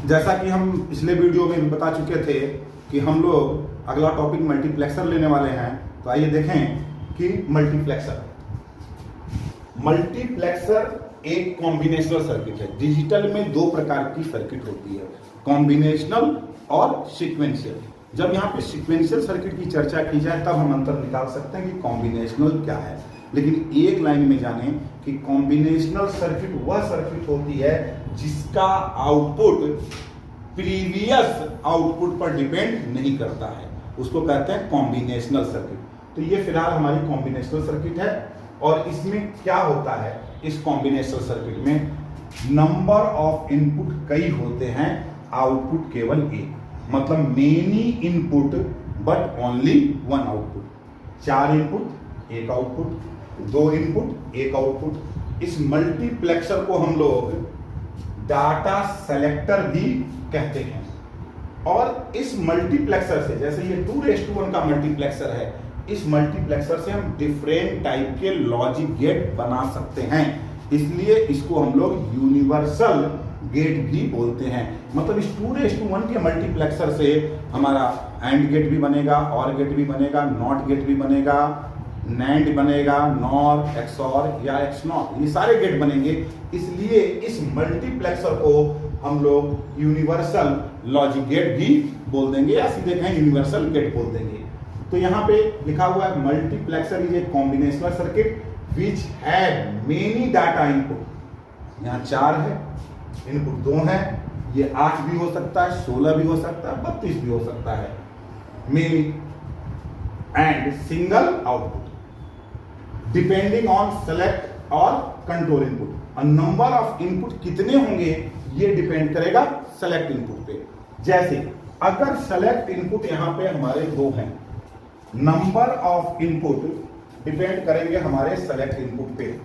जैसा कि हम पिछले वीडियो में बता चुके थे कि हम लोग अगला टॉपिक मल्टीप्लेक्सर लेने वाले हैं। तो आइए देखें कि मल्टीप्लेक्सर एक कॉम्बिनेशनल सर्किट है। डिजिटल में दो प्रकार की सर्किट होती है, कॉम्बिनेशनल और सीक्वेंशियल। जब यहाँ पे सीक्वेंशियल सर्किट की चर्चा की जाए तब हम अंतर निकाल सकते हैं कि कॉम्बिनेशनल क्या है। लेकिन एक लाइन में जाने कि कॉम्बिनेशनल सर्किट वह सर्किट होती है जिसका आउटपुट प्रीवियस आउटपुट पर डिपेंड नहीं करता है, उसको कहते हैं कॉम्बिनेशनल सर्किट। तो ये फिलहाल हमारी कॉम्बिनेशनल सर्किट है। और इसमें क्या होता है, इस कॉम्बिनेशनल सर्किट में नंबर ऑफ इनपुट कई होते हैं, आउटपुट केवल एक। मतलब many input but only one output. 4 input एक आउटपुट, 2 इनपुट एक आउटपुट। इस मल्टीप्लेक्सर को हम लोग डाटा सेलेक्टर भी कहते हैं। और इस मल्टीप्लेक्सर से, जैसे ये 2:1 का मल्टीप्लेक्सर है, इस मल्टीप्लेक्सर से हम डिफरेंट टाइप के लॉजिक गेट बना सकते हैं। इसलिए इसको हम लोग यूनिवर्सल गेट भी बोलते हैं। मतलब इस 2:1 के मल्टीप्लेक्सर से हमारा एंड गेट भी बनेगा, और गेट भी बनेगा, नॉट गेट भी बनेगा, नैंड बनेगा, नॉर, एक्सऑर या एक्सनॉट, ये सारे गेट बनेंगे। इसलिए इस मल्टीप्लेक्सर को हम लोग यूनिवर्सल लॉजिक गेट भी बोल देंगे, या सीधे कहें यूनिवर्सल गेट बोल देंगे। तो यहाँ पे लिखा हुआ है multiplexer is a combinational circuit which have many data input. यहाँ 4 है, इनपुट 2 है, ये 8 भी हो सकता है, 16 भी हो सकता है, 32 भी हो सकता है, many and single output depending on select और कंट्रोल इनपुट। और नंबर ऑफ इनपुट कितने होंगे ये डिपेंड करेगा सेलेक्ट इनपुट पे। जैसे अगर सेलेक्ट इनपुट यहां पे हमारे 2 हैं, नंबर ऑफ इनपुट डिपेंड करेंगे हमारे सेलेक्ट इनपुट पे।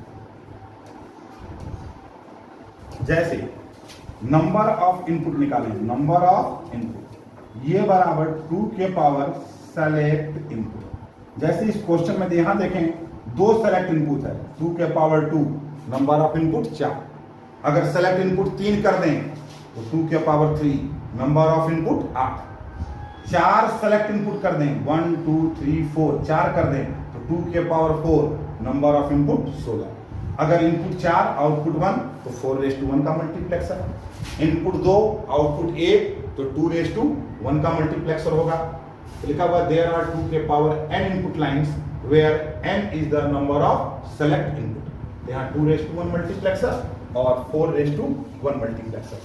जैसे नंबर ऑफ इनपुट निकालें, नंबर ऑफ इनपुट ये बराबर 2 के पावर सेलेक्ट इनपुट। जैसे इस क्वेश्चन में यहां देखें 2 सेलेक्ट इनपुट है, 2 के पावर 2, नंबर ऑफ इनपुट 4। अगर सेलेक्ट इनपुट 3 कर दें तो 2 के power 3, number of input 8। 4 select input कर दें, 1 2 3 4, 4 कर दें तो 2 के पावर 4, नंबर ऑफ इनपुट 16। अगर इनपुट 4 आउटपुट 1 तो 4:1 का मल्टीप्लेक्सर। इनपुट 2 आउटपुट 1 तो 2:1 का मल्टीप्लेक्सर होगा। लिखा हुआ देयर आर 2 के power n input lines where n is the number of select input. यहाँ 2:1 मल्टीप्लेक्सर और 4:1 मल्टीप्लेक्सर।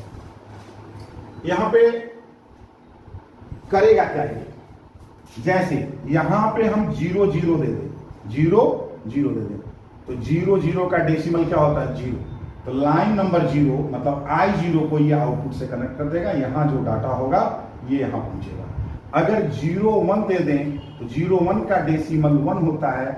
यहां पे करेगा क्या ये, जैसे यहां पे हम 0 0 दे दें, 0 0 दे दें तो 0 0 का डेसिमल क्या होता है 0। तो लाइन नंबर 0 मतलब I0 को ये आउटपुट से कनेक्ट कर देगा, यहां जो डाटा होगा ये यहां पहुंचेगा। अगर 0 1 दे दें तो 0 1 का डेसिमल 1 होता है,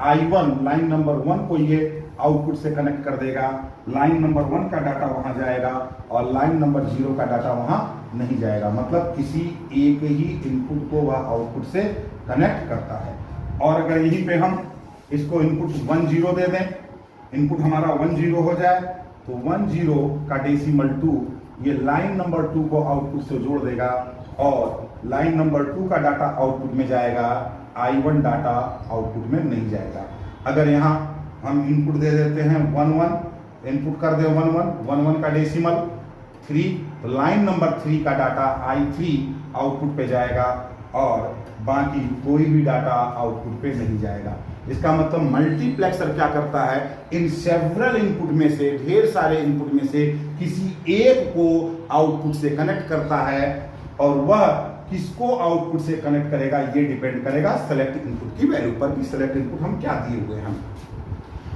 I1 लाइन नंबर 1 को ये आउटपुट से कनेक्ट कर देगा, लाइन नंबर 1 का डाटा वहां जाएगा और लाइन नंबर 0 का डाटा वहां नहीं जाएगा। मतलब किसी एक ही इनपुट को वह आउटपुट से कनेक्ट करता है। और अगर यहीं पे हम इसको इनपुट 1 0 दे दें, इनपुट हमारा 1 0 हो जाए तो 1 0 का डेसिमल 2 ये लाइन नंबर 2 को आउटपुट से जोड़ देगा और लाइन नंबर 2 का डाटा आउटपुट में जाएगा, I1 डाटा आउटपुट में नहीं जाएगा। अगर यहाँ हम इनपुट दे देते हैं 1 1, इनपुट कर दे 1 1, 1 1 का डेसिमल 3 तो लाइन नंबर 3 का डाटा I3 आउटपुट पे जाएगा और बाकी कोई भी डाटा आउटपुट पे नहीं जाएगा। इसका मतलब मल्टीप्लेक्सर क्या करता है, इन सेवरल इनपुट में से, ढेर सारे इनपुट में से किसी एक को आउटपुट से कनेक्ट करता है। और वह किसको आउटपुट से कनेक्ट करेगा ये डिपेंड करेगा सेलेक्ट इनपुट की वैल्यू पर कि सेलेक्ट इनपुट हम क्या दिए हुए हैं।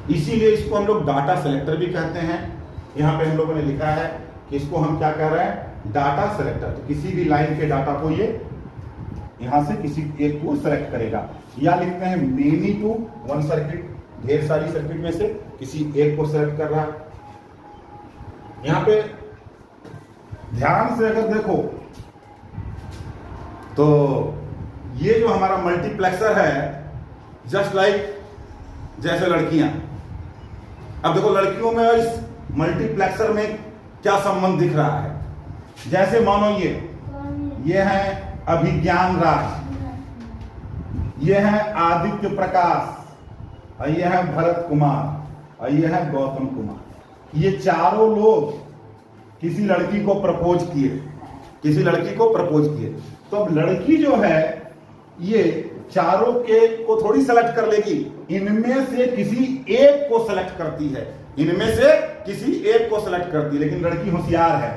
इसीलिए इसको हम लोग डाटा सेलेक्टर भी कहते हैं। यहाँ पे हम लोगों ने लिखा है कि इसको हम क्या कह रहे हैं, डाटा सेलेक्टर। तो किसी भी लाइन के डाटा को ये यहां से किसी एक को सेलेक्ट करेगा, या लिखते हैं मेनी टू वन सर्किट, ढेर सारी सर्किट में से किसी एक को सेलेक्ट कर रहा है। यहां पे ध्यान से अगर देखो तो ये जो हमारा मल्टीप्लेक्सर है जस्ट लाइक जैसे लड़कियां। अब देखो लड़कियों में इस मल्टीप्लेक्सर में क्या संबंध दिख रहा है, जैसे मानो ये है अभिज्ञान राज, ये है आदित्य प्रकाश, और ये है भरत कुमार, और ये है गौतम कुमार। ये चारों लोग किसी लड़की को प्रपोज किए, तो अब लड़की जो है ये चारों के को थोड़ी सेलेक्ट कर लेगी, इनमें से किसी एक को सेलेक्ट करती है, लेकिन लड़की होशियार है,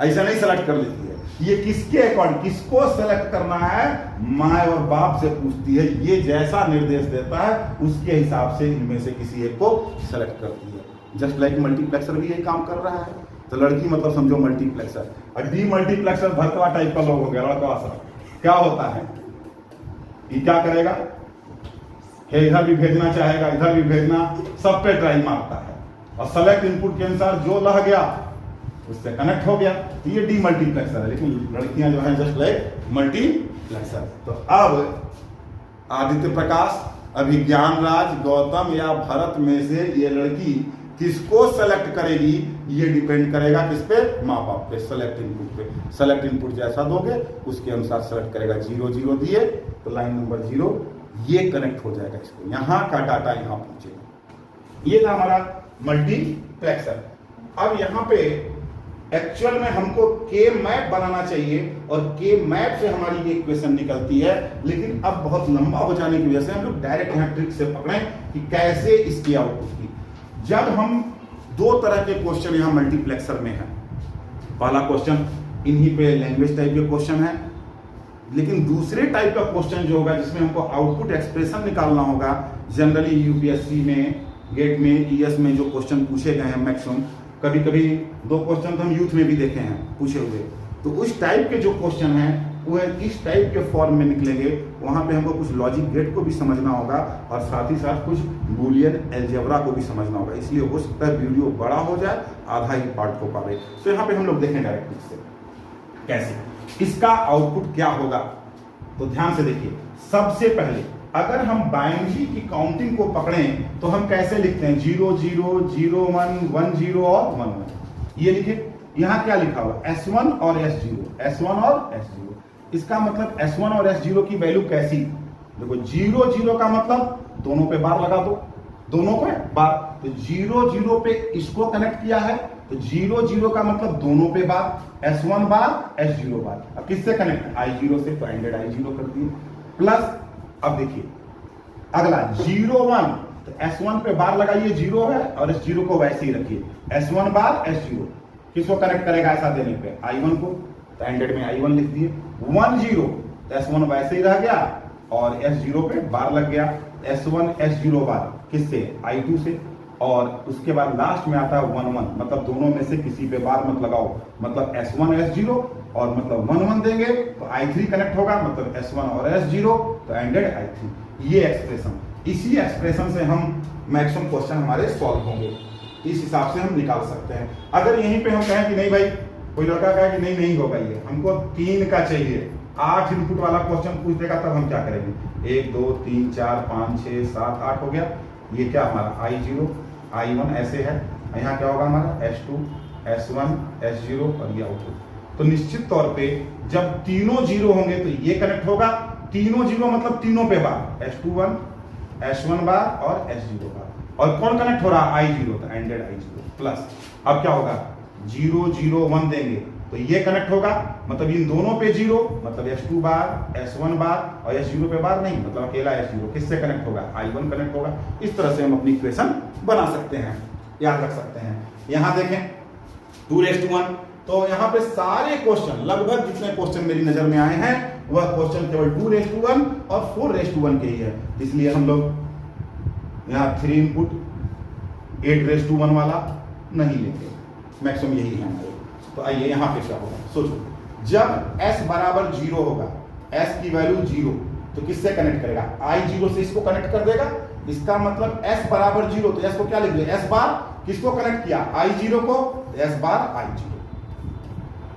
ऐसा नहीं सेलेक्ट कर लेती है। ये किसके अकॉर्डिंग, किसको सेलेक्ट करना है, माँ और बाप से पूछती है, ये जैसा निर्देश देता है उसके हिसाब से इनमें से किसी एक को सेलेक्ट करती है। जस्ट लाइक मल्टीप्लेक्सर भी यही काम कर रहा है। तो लड़की मतलब समझो मल्टीप्लेक्सर, और डी मल्टीप्लेक्सर भरतवा टाइप का लोग हो गया, लड़का सा क्या होता है, ये क्या करेगा, इधर भी भेजना चाहेगा, इधर भी भेजना, सब पे ट्राई मारता है, और सेलेक्ट इनपुट के अनुसार जो लग गया उससे कनेक्ट हो गया। तो ये डी मल्टीप्लेक्सर है, लेकिन लड़कियां जो है जस्ट लाइक मल्टीप्लेक्सर। तो अब आदित्य प्रकाश, अभिज्ञान राज, गौतम या भरत में से ये लड़की किसको सेलेक्ट करेगी, ये डिपेंड करेगा किस पे, माँ बाप पे, सेलेक्ट इनपुट पे। सेलेक्ट इनपुट जैसा दोगे उसके अनुसार सेलेक्ट करेगा। 0 0 दिए तो लाइन नंबर 0 ये कनेक्ट हो जाएगा, इसको यहाँ का डाटा यहाँ पहुंचेगा। ये था हमारा मल्टीप्लेक्सर। अब यहाँ पे एक्चुअल में हमको के मैप बनाना चाहिए, और के मैप से हमारी ये इक्वेशन निकलती है, लेकिन अब बहुत लंबा हो जाने की वजह से हम लोग डायरेक्ट यहाँ ट्रिक से पकड़ें कि कैसे इसकी आउटपुट की। जब हम दो तरह के क्वेश्चन यहाँ मल्टीप्लेक्सर में है, पहला क्वेश्चन इन्हीं पे लैंग्वेज टाइप के क्वेश्चन है, लेकिन दूसरे टाइप का क्वेश्चन जो होगा जिसमें हमको आउटपुट एक्सप्रेशन निकालना होगा, जनरली यूपीएससी में, गेट में, ईएस में जो क्वेश्चन पूछे गए हैं मैक्सिमम, कभी कभी 2 क्वेश्चन तो हम यूथ में भी देखे हैं पूछे हुए, तो उस टाइप के जो क्वेश्चन हैं वो इस टाइप के फॉर्म में निकलेंगे। वहां पे हमको कुछ लॉजिक गेट को भी समझना होगा, और साथ ही साथ कुछ बूलियन अलजेब्रा को भी समझना होगा। इसलिए हो सकता है वीडियो बड़ा हो जाए, आधा ही पार्ट हो पावे। तो यहाँ पे हम लोग देखें डायरेक्ट से कैसे इसका आउटपुट क्या होगा। तो ध्यान से देखिए, सबसे पहले अगर हम बाइनरी की काउंटिंग को पकड़ें तो हम कैसे लिखते हैं, 0 0 0 1 1 0 और 1 1। ये लिखे, यहाँ क्या लिखा हुआ, S1 और S0 और S0। इसका मतलब S1 और S0 की वैल्यू कैसी, देखो 0 0 का मतलब दोनों पे बार लगा दो, दोनों पे बार, तो 0 0 पे इसको कनेक्ट किया है, तो 0 0 का मतलब दोनों पे बार, S1 बार S0 बार। अब किससे कनेक्ट, I0 से, तो एंडेड I0 कर दिए, प्लस अब देखिए अगला 0 1, तो S1 पे बार लगाइए, 0 है, और S0 को वैसे ही रखिए, S1 बार S0 किसको कनेक्ट करेगा ऐसा देने पे, I1 को, तो एंडेड में I1 लिख दिए। 1 0, तो S1 वैसे ही रह गया, और S0 पे बार लग गया, S1 S0 बार किससे, I2 से, और उसके बाद लास्ट में आता है 1 1, मतलब दोनों में से किसी पे बार मत लगाओ, मतलब S1 S0, और मतलब 1 1 देंगे तो I3 कनेक्ट होगा, मतलब S1 और S0, तो एंडेड I3। ये एक्सप्रेशन, इसी एक्सप्रेशन से हम मैक्सिमम क्वेश्चन हमारे सॉल्व होंगे, इस हिसाब से हम निकाल सकते हैं। अगर यहीं पे हम कहें कि नहीं भाई, कोई लड़का कहे कि नहीं होगा, ये हमको 3 का चाहिए, 8 इनपुट वाला क्वेश्चन पूछ देगा, तब हम क्या करेंगे, 1 2 3 4 5 6 7 8 हो गया। ये क्या हमारा I0 I1 ऐसे है, यहाँ क्या होगा हमारा S2 S1 S0, और ये आउटपुट। तो निश्चित तौर पे जब तीनों 0 होंगे तो ये कनेक्ट होगा, तीनों 0 मतलब तीनों पे बार, S21 S1 बार और S0 बार, और कौन कनेक्ट हो रहा है, I0, तो एंडेड I0 प्लस। अब क्या होगा, 0 0 1 देंगे तो ये कनेक्ट होगा, मतलब इन दोनों पे 0, मतलब S2 बार S1 बार, और S0 पे बार नहीं, मतलब अकेला S0 किससे कनेक्ट होगा, I1 कनेक्ट होगा। इस तरह से हम अपनी इक्वेशन बना सकते हैं, याद रख सकते हैं। यहाँ देखें 2:1, तो यहाँ पे सारे क्वेश्चन, लगभग जितने क्वेश्चन मेरी नजर में आए हैं वह क्वेश्चन केवल 2:1 और 4:1 के ही है, इसलिए हम लोग यहाँ 3 इनपुट 8:1 वाला नहीं लेंगे, मैक्सिमम यही है हमारे। तो आइए यहाँ पे क्या होगा, सोचो, जब S बराबर 0 होगा, S की वैल्यू 0, तो किससे कनेक्ट करेगा, I0 से इसको कनेक्ट कर देगा। इसका मतलब S बराबर 0, तो S को क्या लिख दिया, S बार किसको कनेक्ट किया, I0 को, S बार I0,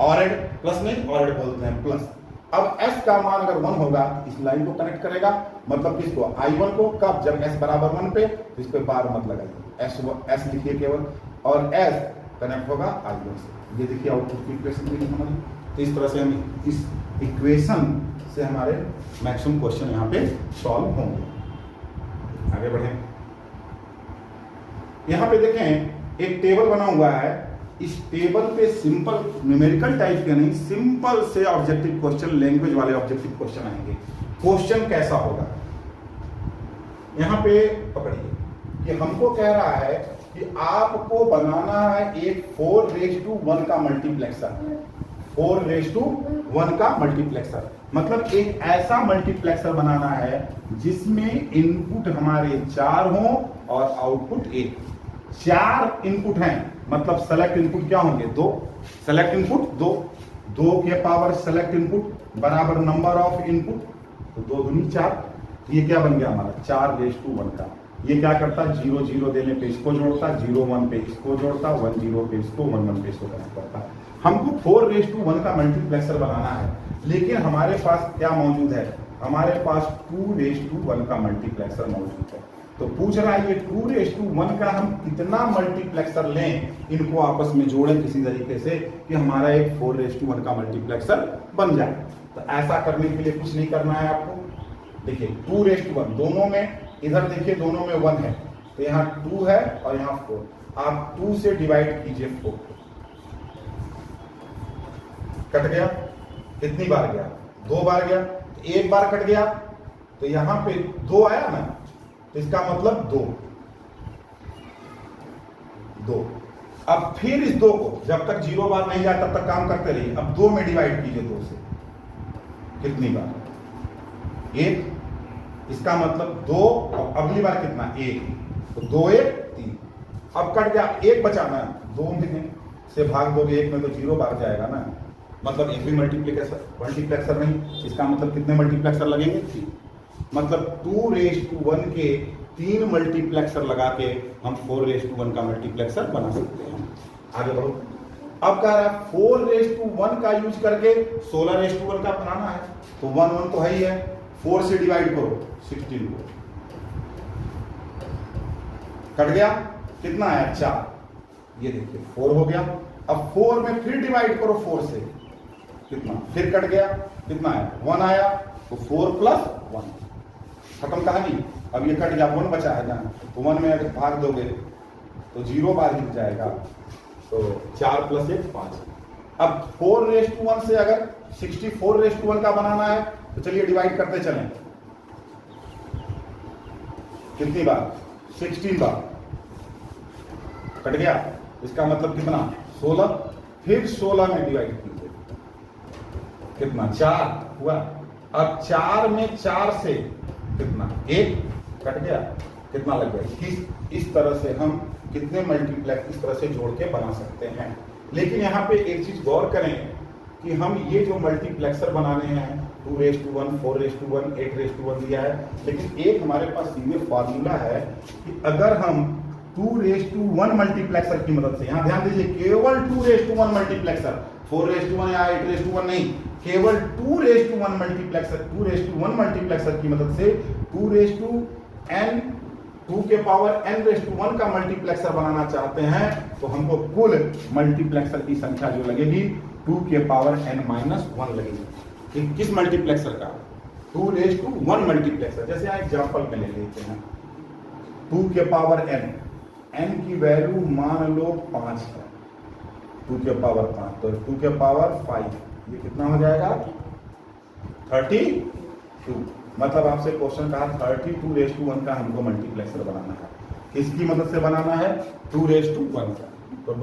ऑरेड प्लस नहीं, ऑरेड बोलते हैं प्लस। अब S का मान अगर 1 होगा इस लाइन को कनेक्ट करेगा, मतलब किसको, I1 को, कब, जब S बराबर 1 पे, तो इस पे बार मत लगाइए, S लिखिए केवल, और S कनेक्ट होगा I1 से। ये देखिए आउटपुट की इक्वेशन मिली हमारी। तो इस तरह से हम इस इक्वेशन से हमारे मैक्सिमम क्वेश्चन यहाँ पे सॉल्व होंगे। आगे बढ़ें। यहाँ पे देखें एक टेबल बना हुआ है। इस टेबल पे सिंपल न्यूमेरिकल टाइप के नहीं, सिंपल से ऑब्जेक्टिव क्वेश्चन, लैंग्वेज वाले ऑब्जेक्टिव क्वेश्चन आएंगे। क्वेश्चन कैसा होगा, यहाँ पे पकड़िए कि हमको कह रहा है कि आपको बनाना है एक 4:1 का मल्टीप्लेक्सर। 4:1 का मल्टीप्लेक्सर मतलब एक ऐसा मल्टीप्लेक्सर बनाना है जिसमें इनपुट हमारे 4 हों और आउटपुट 1। 4 इनपुट हैं, मतलब सेलेक्ट इनपुट क्या होंगे, 2। सेलेक्ट इनपुट 2 के पावर सेलेक्ट इनपुट बराबर नंबर ऑफ इनपुट, तो 2 दूनी 4। ये क्या बन गया हमारा 4:1 का। ये क्या करता, 0 0 देने पे इसको जोड़ता, 0 1 पे इसको जोड़ता, 1 0 पे इसको, 1 1 पे इसको कनेक्ट करता। हमको 4:1 का मल्टीप्लेक्सर बनाना है, लेकिन हमारे पास क्या मौजूद है, हमारे पास 2:1 का मल्टीप्लेक्सर मौजूद है। तो पूछ रहा है ये 2:1 का हम कितना मल्टीप्लेक्सर लें, इनको आपस में जोड़ें किसी तरीके से कि हमारा एक 4:1 का मल्टीप्लेक्सर बन जाए। तो ऐसा करने के लिए कुछ नहीं करना है आपको। देखिए 2:1 दोनों में, इधर देखिए दोनों में 1 है, तो यहाँ 2 है और यहाँ 4। आप 2 से डिवाइड कीजिए 4 को, कट गया। कितनी बार गया, 2 बार गया। तो 1 बार कट गया तो यहाँ पे 2 आया ना, तो इसका मतलब 2। अब फिर इस 2 को जब तक 0 बार नहीं जाए तब तक काम करते रहिए। अब 2 में डिवाइड कीजिए 2 से, कितनी बार, 1। इसका मतलब 2, और अगली बार कितना, 1। तो 2 1 3। अब कट गया, 1 बचाना, 2 में से भाग दोगे 1 में तो 0 बार जाएगा ना, मतलब एक भी मल्टीप्लेक्सर नहीं। इसका मतलब कितने मल्टीप्लेक्सर लगेंगे, 3। मतलब 2:1 के 3 मल्टीप्लेक्सर लगा के हम 4:1 का मल्टीप्लेक्सर बना सकते हैं। आगे बढ़ो। अब कह रहा है 4:1 का यूज करके 16:1 का बनाना है, तो 1 1 तो है ही है, 4 से डिवाइड करो 16 को, कट गया, कितना आया 4। ये देखिए 4 हो गया। अब 4 में फिर डिवाइड करो 4 से, कितना, फिर कट गया, कितना आया 1 आया, तो 4 + 1, खत्म कहानी। अब ये कट गया, 1 बचा है ना, तो 1 में अगर भाग दोगे तो 0 बार ही जाएगा, तो 4 + 1 5। अब 4:1 से अगर 64:1 का बनाना है तो चलिए डिवाइड करते चलें। कितनी बार, 16 बार, कट गया। इसका मतलब कितना, 16। फिर 16 में डिवाइड कीजिए, कितना, 4 हुआ। अब 4 में 4 से कितना, 1, कट गया, कितना लग गया। इस तरह से हम कितने मल्टीप्लेक्स इस तरह से जोड़ के बना सकते हैं। लेकिन यहाँ पे एक चीज गौर करें कि हम ये जो मल्टीप्लेक्सर बनाने हैं 2:1, 4:1, 8:1 दिया है, लेकिन एक हमारे पास सीधे फार्मूला है कि अगर हम 2:1 मल्टीप्लेक्सर की मदद से, यहाँ ध्यान दीजिए, केवल 2:1 मल्टीप्लेक्सर, 4:1 या 8:1 नहीं, केवल 2:1 मल्टीप्लेक्सर, 2:1 मल्टीप्लेक्सर की मदद से 2 के पावर n:1 का मल्टीप्लेक्सर बनाना चाहते हैं, तो हमको कुल मल्टीप्लेक्सर की संख्या जो लगेगी 2 के पावर n-1 लगेगी। किस मल्टीप्लेक्सर का, 2:1 मल्टीप्लेक्सर। जैसे यहाँ एग्जांपल में ले लेते हैं, 2 के पावर n की वैल्यू मान लो 5 है, 2 के पावर 5, तो 2 के पावर 5, ये कितना हो जाएगा, 32। मतलब आपसे क्वेश्चन कहा 32:1 का हमको मल्टीप्लेक्सर बनाना है। किसकी मदद से बनाना है, 2:1 का। तो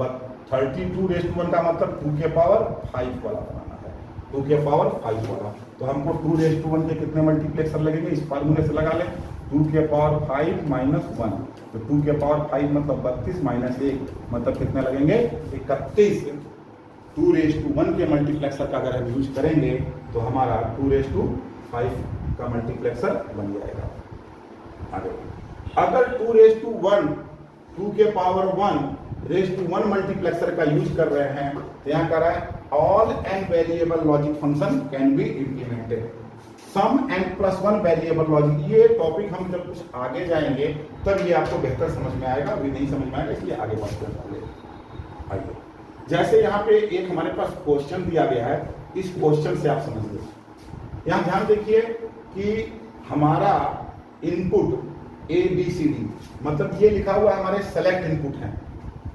32:1 का मतलब 2 के पावर 5 वाला बनाना है, 2 के पावर 5 वाला। तो हमको 2:1 के कितने मल्टीप्लेक्सर लगेंगे, इस फार्मूले से लगा लें, 2 के पावर 5 - 1, तो 2 के पावर 5 मतलब 32 - 1 मतलब कितने लगेंगे, 31। 2:1 के मल्टीप्लेक्सर का अगर हम यूज करेंगे तो हमारा 2:5 का मल्टीप्लेक्सर बन जाएगा। आगे अगर 2:1, 2 के पावर 1:1 मल्टीप्लेक्सर का यूज कर रहे हैं, तो यहाँ कर रहा है all n variable logic function can be implemented, some n+1 variable logic. ये टॉपिक हम जब कुछ आगे जाएंगे तब ये आपको बेहतर समझ में आएगा, अभी नहीं समझ में आएगा, इसलिए आगे बात करेंगे। आइए, जैसे यहाँ पे एक हमारे पास क्वेश्चन दिया गया है, इस क्वेश्चन से आप समझिए। यहाँ ध्यान देखिए कि हमारा input A B C D, मतलब ये लिखा हुआ हमारे सेलेक्ट इनपुट है,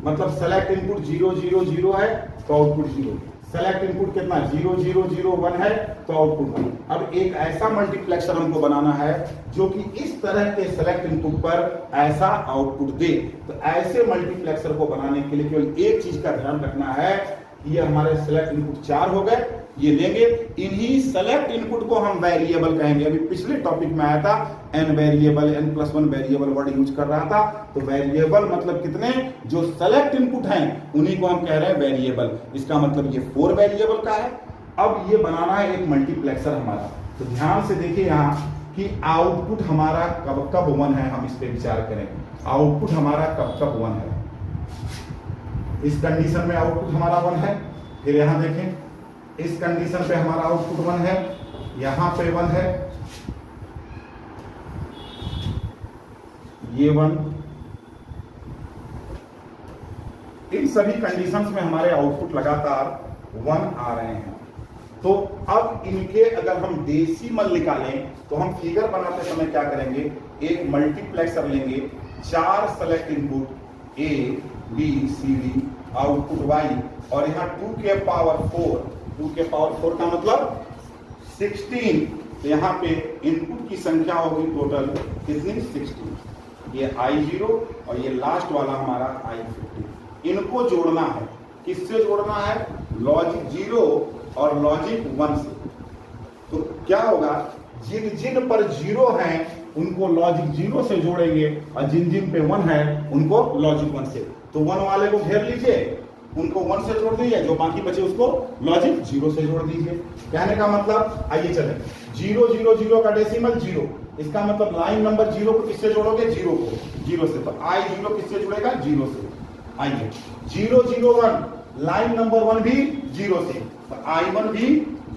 मतलब सेलेक्ट इनपुट 0 0 0 है तो आउटपुट 0, सेलेक्ट इनपुट कितना 0 0 0 1 है तो आउटपुट 1। अब एक ऐसा मल्टीप्लेक्सर हमको बनाना है जो कि इस तरह के सेलेक्ट इनपुट पर ऐसा आउटपुट दे। तो ऐसे मल्टीप्लेक्सर को बनाने के लिए केवल एक चीज का ध्यान रखना है, ये हमारे सेलेक्ट इनपुट 4 हो गए, ये लेंगे, इन्हीं सेलेक्ट इनपुट को हम वेरिएबल कहेंगे। अभी पिछले टॉपिक में आया था n variable, n+1 variable word use कर रहा था, तो वेरिएबल मतलब कितने, जो सेलेक्ट इनपुट हैं उन्हीं को हम कह रहे हैं वेरिएबल। इसका मतलब ये 4 वेरिएबल का है। अब ये बनाना है एक मल्टीप्लेक्सर हमारा, तो ध्यान से देखिए यहाँ कि आउटपुट हमारा कब कब 1 है, हम इस पे विचार करें। आउटपुट हमारा कब कब 1 है, इस कंडीशन में आउटपुट हमारा 1 है। फिर यहां देखें, इस कंडीशन पे हमारा आउटपुट 1 है, यहां पे 1 है, ये 1, इन सभी कंडीशंस में हमारे आउटपुट लगातार 1 आ रहे हैं। तो अब इनके अगर हम डेसिमल निकालें तो हम फिगर बनाते समय क्या करेंगे, एक मल्टीप्लेक्सर लेंगे, 4 select input A B C D, output y, और यहाँ 2 के पावर 4, 2 के पावर 4 का मतलब 16, तो यहाँ पे इनपुट की संख्या होगी टोटल कितनी, 16। ये I0 और ये लास्ट वाला हमारा I50, इनको जोड़ना है। किससे जोड़ना है, लॉजिक 0 और लॉजिक 1 से। तो क्या होगा, जिन जिन पर 0 हैं उनको लॉजिक 0 से जोड़ेंगे, और जिन जिन पे 1 है उनको लॉजिक 1 से। तो 1 वाले को घेर लीजिए, उनको 1 से जोड़ दीजिए, जो बाकी बचे उसको लॉजिक 0 से जोड़ दीजिए। कहने का मतलब, आइए चलें, 0 0 0 का डेसिमल 0, इसका मतलब लाइन नंबर 0 को किससे जोड़ोगे, 0 को 0 से, तो I0 किससे जुड़ेगा, 0 से। आइए 0 0 1, लाइन नंबर 1 भी 0 से, तो I1 भी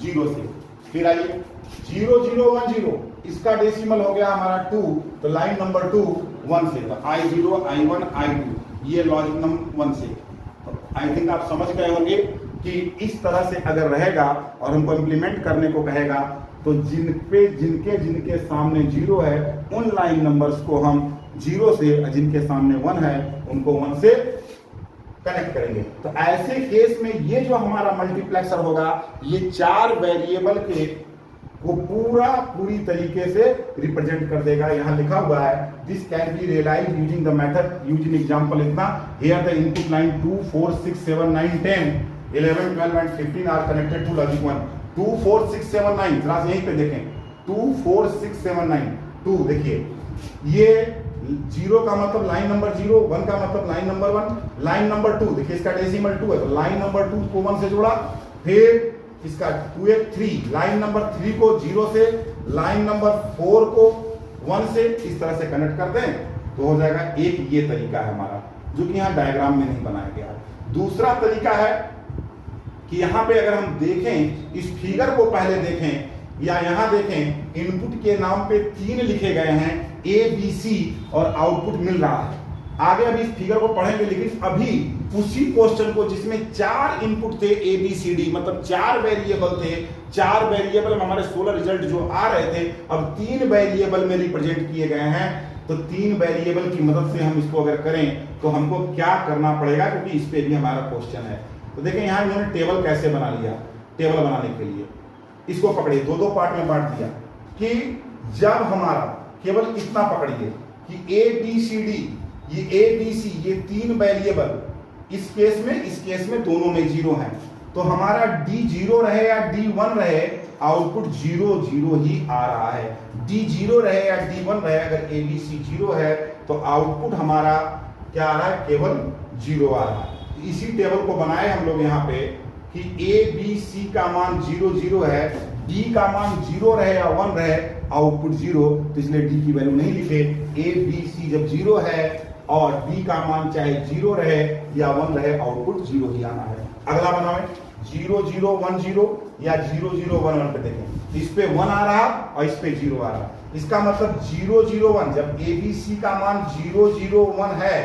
0 से। फिर आइए 0 0 1 0, इसका डेसिमल हो गया हमारा 2, तो लाइन नंबर 2 1 से, तो I0 I1 I2, ये लॉजिक नंबर 1 से। तो आई थिंक आप समझ गए होंगे कि इस तरह से अगर रहेगा और हमको इम्प्लीमेंट करने को कहेगा, तो जिनके सामने 0 है उन लाइन नंबर्स को हम 0 से, जिनके सामने 1 है उनको 1 से कनेक्ट करेंगे। तो ऐसे केस में ये जो हमारा मल्टीप्लेक्सर होगा, ये 4 वेरिएबल के को पूरी तरीके से रिप्रेजेंट कर देगा। यहाँ लिखा हुआ है, this can be realised using the method used in example. इतना here the input line 2 4 6 7 9 10 11 12 and 15 are connected to logic 1। 2 4 6 7 9, जरा यहीं पे देखें, 2 4 6 7 9 2, देखिए ये 0 का मतलब लाइन नंबर 0, 1 का मतलब लाइन नंबर 1, लाइन नंबर 2 देखिए इसका डेसिमल 2 है, तो लाइन नंबर 2 को 1 से जोड़ा, फिर इसका 2 एक 3, लाइन नंबर 3 को 0 से, लाइन नंबर 4 को 1 से, इस तरह से कनेक्ट कर दें तो हो जाएगा। एक ये तरीका है हमारा, जो कि यहाँ डायग्राम में नहीं बनाया गया है। दूसरा तरीका है कि यहाँ पे अगर हम देखें, इस फिगर को पहले देखें या यहाँ देखें, इनपुट के नाम पे 3 लिखे गए हैं, ए बी सी, और आउटपुट मिल रहा है। आगे अभी इस फिगर को पढ़ेंगे, लेकिन अभी उसी क्वेश्चन को जिसमें 4 इनपुट थे ए बी सी डी, मतलब 4 वेरिएबल थे, 4 वेरिएबल में हमारे 16 रिजल्ट जो आ रहे थे, अब 3 वेरिएबल में रिप्रेजेंट किए गए हैं। तो 3 वेरिएबल की मदद से हम इसको अगर करें तो हमको क्या करना पड़ेगा, क्योंकि इस पे भी हमारा क्वेश्चन है। तो देखें यहाँ इन्होंने टेबल कैसे बना लिया। टेबल बनाने के लिए इसको पकड़िए, 2-2 पार्ट में बांट दिया कि जब हमारा केवल इतना पकड़िए कि ए बी सी डी, ये ए बी सी, ये 3 वेरिएबल, इस केस में दोनों में 0 है, तो हमारा डी 0 रहे या डी 1 रहे, आउटपुट 0 0 ही आ रहा है। डी 0 रहे या डी 1 रहे, अगर ए बी सी 0 है तो आउटपुट हमारा क्या आ रहा है, केवल 0 आ रहा है। इसी टेबल को बनाए हम लोग यहाँ पे कि ए बी सी का मान 0 0 है, डी का मान 0 रहे या 1 रहे, आउटपुट 0, तो इसलिए डी की वैल्यू नहीं लिखे। ए बी सी जब 0 है और डी का मान चाहे 0 रहे या 1 रहे, आउटपुट 0 ही आना है। अगला बनाए 0 0 1 0 या 0 0 1 1 पे देखें, इस पे 1 आ रहा और इस पे 0 आ रहा। इसका मतलब 0 0 1, जब ए बी सी का मान 0 0 1 है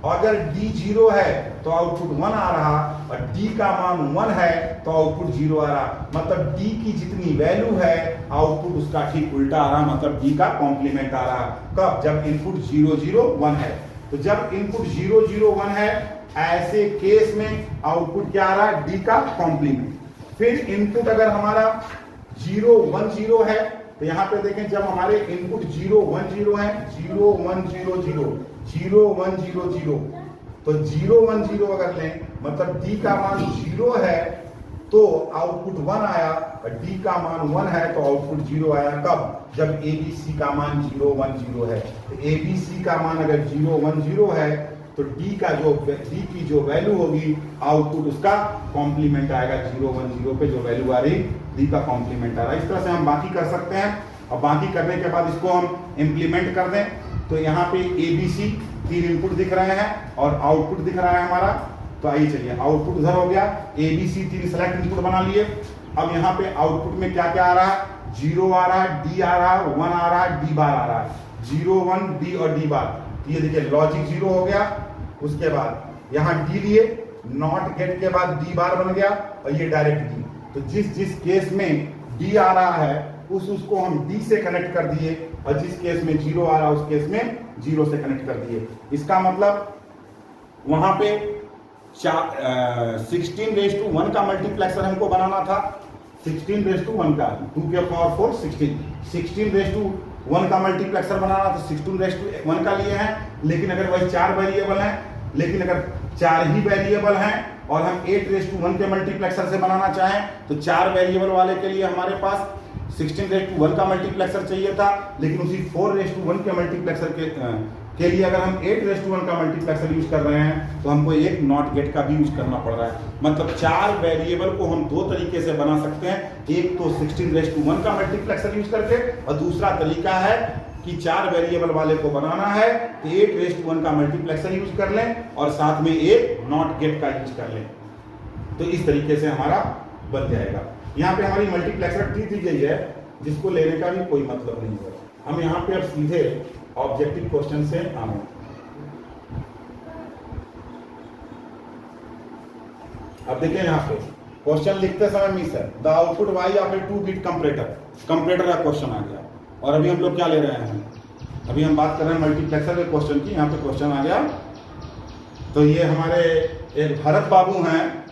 अगर D 0 है तो आउटपुट 1 आ रहा, और D का मान 1 है तो आउटपुट 0 आ रहा। मतलब D की जितनी वैल्यू है आउटपुट उसका ठीक उल्टा आ रहा, मतलब D का कॉम्प्लीमेंट आ रहा। कब? जब इनपुट 0 0 1 है। तो जब इनपुट 0 0 1 है, ऐसे केस में आउटपुट क्या आ रहा है? D का कॉम्प्लीमेंट। फिर इनपुट अगर हमारा 0 1 0 है, तो यहाँ पे देखें जब हमारे इनपुट 0 1 0 है, 0 1 0 0 0 1 0 0, तो 0 1 0 अगर लें, मतलब D का मान 0 है तो आउटपुट 1 आया, और D का मान 1 है तो आउटपुट 0 आया। कब? जब ABC का मान 0 1 0 है। तो ABC का मान अगर 0 1 0 है तो D की जो वैल्यू होगी आउटपुट उसका कॉम्प्लीमेंट आएगा। 0 1 0 पे जो वैल्यू आ रही D का कॉम्प्लीमेंट आ रहा है। इस तरह से हम बाकी कर सकते हैं, और बाकी करने के बाद इसको हम इंप्लीमेंट कर दें। तो यहाँ पे ABC 3 इनपुट दिख रहे हैं और आउटपुट दिख रहा है हमारा। तो आइए चलिए, आउटपुट उधर हो गया, ABC 3 सेलेक्ट इनपुट बना लिए। अब यहाँ पे आउटपुट में क्या क्या आ रहा है? 0 आ रहा है, D आ रहा है, 1 आ रहा है, D बार आ रहा है। 0 1 D और D बार, तो ये देखिए लॉजिक 0 हो गया। उसके बाद यहाँ D लिए, नॉट गेट के बाद D बार बन गया, और ये डायरेक्ट D। तो जिस केस में D आ रहा है उसको हम D से कनेक्ट कर दिए, और जिस केस में 0 आ रहा है उस केस में 0 से कनेक्ट कर दिए। इसका मतलब वहां पे 16:1 का मल्टीप्लेक्सर हमको बनाना था। 16:1 का 2 के पावर 4 16, 16:1 का मल्टीप्लेक्सर बनाना तो 16:1 का लिए हैं। लेकिन अगर वही 4 वेरिएबल हैं, लेकिन अगर 4 ही वेरिएबल हैं और हम 8:1 के मल्टीप्लेक्सर से बनाना चाहें, तो 4 वेरिएबल वाले के लिए हमारे पास 16:1 का मल्टीप्लेक्सर चाहिए था। लेकिन उसी 4:1 के मल्टीप्लेक्सर के लिए अगर हम 8:1 का मल्टीप्लेक्सर यूज कर रहे हैं तो हमको एक नॉट गेट का भी यूज करना पड़ रहा है। मतलब 4 वेरिएबल को हम 2 तरीके से बना सकते हैं। एक तो 16:1 का मल्टीप्लेक्सर यूज करके, और दूसरा तरीका है कि 4 वेरिएबल वाले को बनाना है तो 8:1 का मल्टीप्लेक्सर यूज कर लें और साथ में एक नॉट गेट का यूज कर लें। तो इस तरीके से हमारा बन जाएगा। यहाँ पे हमारी मल्टीप्लेक्सर ट्री दी गई है, जिसको लेने का भी कोई मतलब नहीं है। हम यहाँ पे अब सीधे ऑब्जेक्टिव क्वेश्चन से आए। अब देखिए यहाँ पे क्वेश्चन लिखते समय मिस है, the output Y of a 2-बिट कंपैरेटर का क्वेश्चन आ गया। और अभी हम लोग क्या ले रहे हैं? अभी हम बात कर रहे हैं मल्टीप्लेक्सर के क्वेश्चन की। यहाँ पे क्वेश्चन आ गया, तो ये हमारे एक भरत बाबू हैं